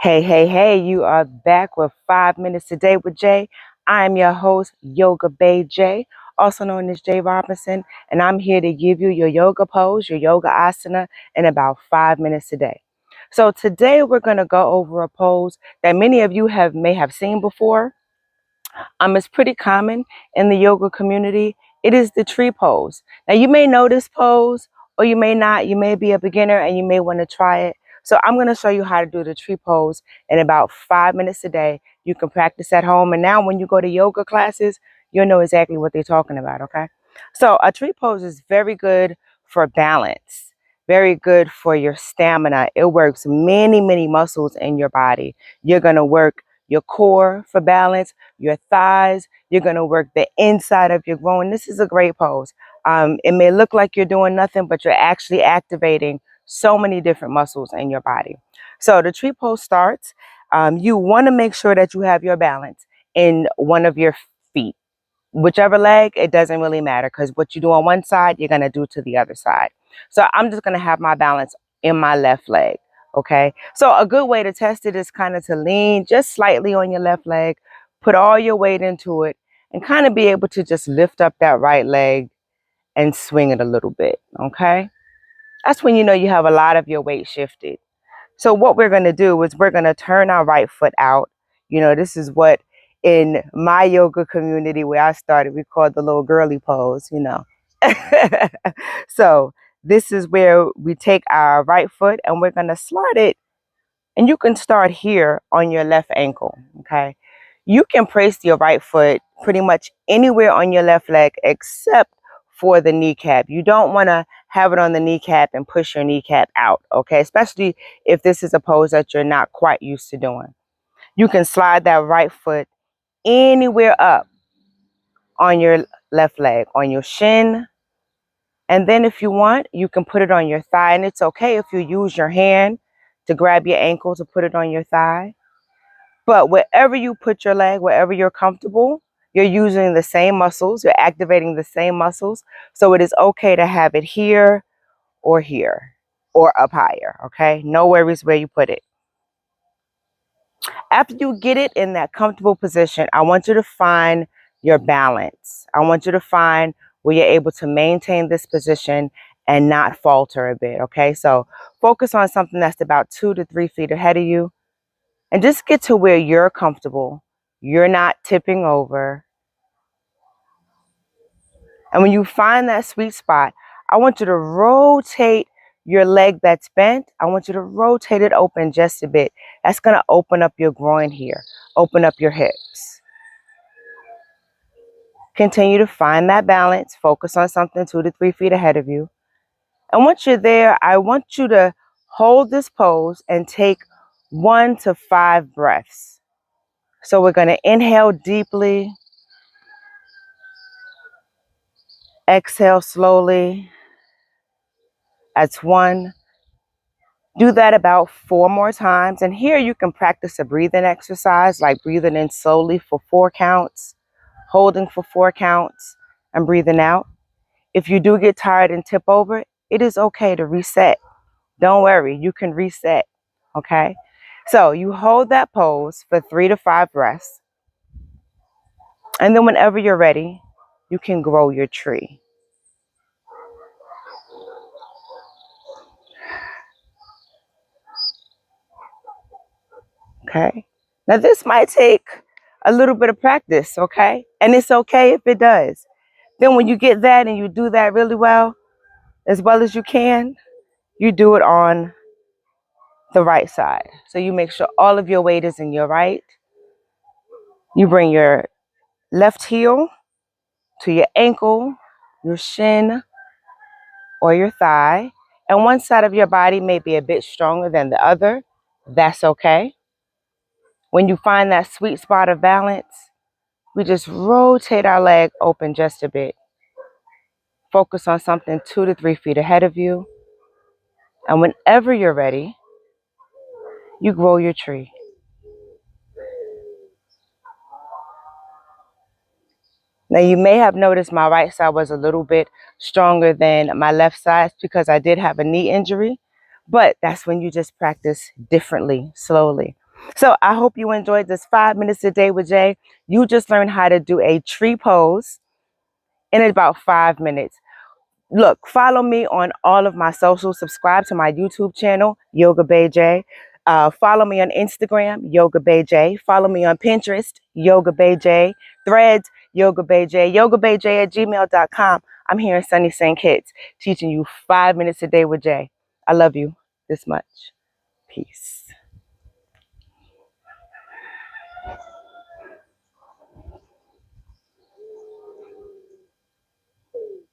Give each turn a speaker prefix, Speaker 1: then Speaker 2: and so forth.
Speaker 1: Hey, hey, hey, you are back with 5 Minutes a Day with Jay. I am your host, Yoga Bay Jay, also known as Jay Robinson, and I'm here to give you your yoga pose, your yoga asana, in about 5 minutes a day. So today we're going to go over a pose that many of you may have seen before. It's pretty common in the yoga community. It is the tree pose. Now you may know this pose or you may not. You may be a beginner and you may want to try it. So I'm going to show you how to do the tree pose in about 5 minutes a day. You can practice at home. And now when you go to yoga classes, you'll know exactly what they're talking about, okay? So a tree pose is very good for balance, very good for your stamina. It works many, many muscles in your body. You're going to work your core for balance, your thighs. You're going to work the inside of your groin. This is a great pose. It may look like you're doing nothing, but you're actually activating so many different muscles in your body. So the tree pose starts. You want to make sure that you have your balance in one of your feet. Whichever leg, it doesn't really matter because what you do on one side, you're going to do to the other side. So I'm just going to have my balance in my left leg. Okay. So a good way to test it is kind of to lean just slightly on your left leg, put all your weight into it, and kind of be able to just lift up that right leg and swing it a little bit. Okay. That's when you know you have a lot of your weight shifted. So what we're going to do is we're going to turn our right foot out. You know, this is what in my yoga community where I started, we called the little girly pose, you know. So this is where we take our right foot and we're going to slide it. And you can start here on your left ankle, okay? You can place your right foot pretty much anywhere on your left leg except for the kneecap. You don't want to have it on the kneecap and push your kneecap out, okay? Especially if this is a pose that you're not quite used to doing. You can slide that right foot anywhere up on your left leg, on your shin. And then if you want, you can put it on your thigh. And it's okay if you use your hand to grab your ankle to put it on your thigh. But wherever you put your leg, wherever you're comfortable, you're using the same muscles, you're activating the same muscles. So it is okay to have it here or up higher, okay? No worries where you put it. After you get it in that comfortable position, I want you to find your balance. I want you to find where you're able to maintain this position and not falter a bit, okay? So focus on something that's about 2 to 3 feet ahead of you. And just get to where you're comfortable. You're not tipping over. And when you find that sweet spot, I want you to rotate your leg that's bent. I want you to rotate it open just a bit. That's going to open up your groin here, open up your hips. Continue to find that balance. Focus on something 2 to 3 feet ahead of you. And once you're there, I want you to hold this pose and take 1 to 5 breaths. So we're going to inhale deeply. Exhale slowly. That's 1. Do that about 4 more times. And here you can practice a breathing exercise, like breathing in slowly for 4 counts, holding for 4 counts, and breathing out. If you do get tired and tip over, it is okay to reset. Don't worry, you can reset, okay? So you hold that pose for 3 to 5 breaths. And then whenever you're ready, you can grow your tree. Okay. Now this might take a little bit of practice, okay? And it's okay if it does. Then when you get that and you do that really well as you can, you do it on the right side. So you make sure all of your weight is in your right. You bring your left heel to your ankle, your shin, or your thigh. And one side of your body may be a bit stronger than the other. That's okay. When you find that sweet spot of balance, we just rotate our leg open just a bit. Focus on something 2 to 3 feet ahead of you. And whenever you're ready, you grow your tree. Now, you may have noticed my right side was a little bit stronger than my left side because I did have a knee injury, but that's when you just practice differently, slowly. So I hope you enjoyed this 5 minutes a day with Jay. You just learned how to do a tree pose in about 5 minutes. Look, follow me on all of my socials. Subscribe to my YouTube channel, Yoga Bay J. Follow me on Instagram, Yoga Bay J. Follow me on Pinterest, Yoga Bay J. Threads, Yoga Bay J. YogaBayJ@gmail.com. I'm here in Sunny St. Kitts, teaching you 5 minutes a day with Jay. I love you this much. Peace.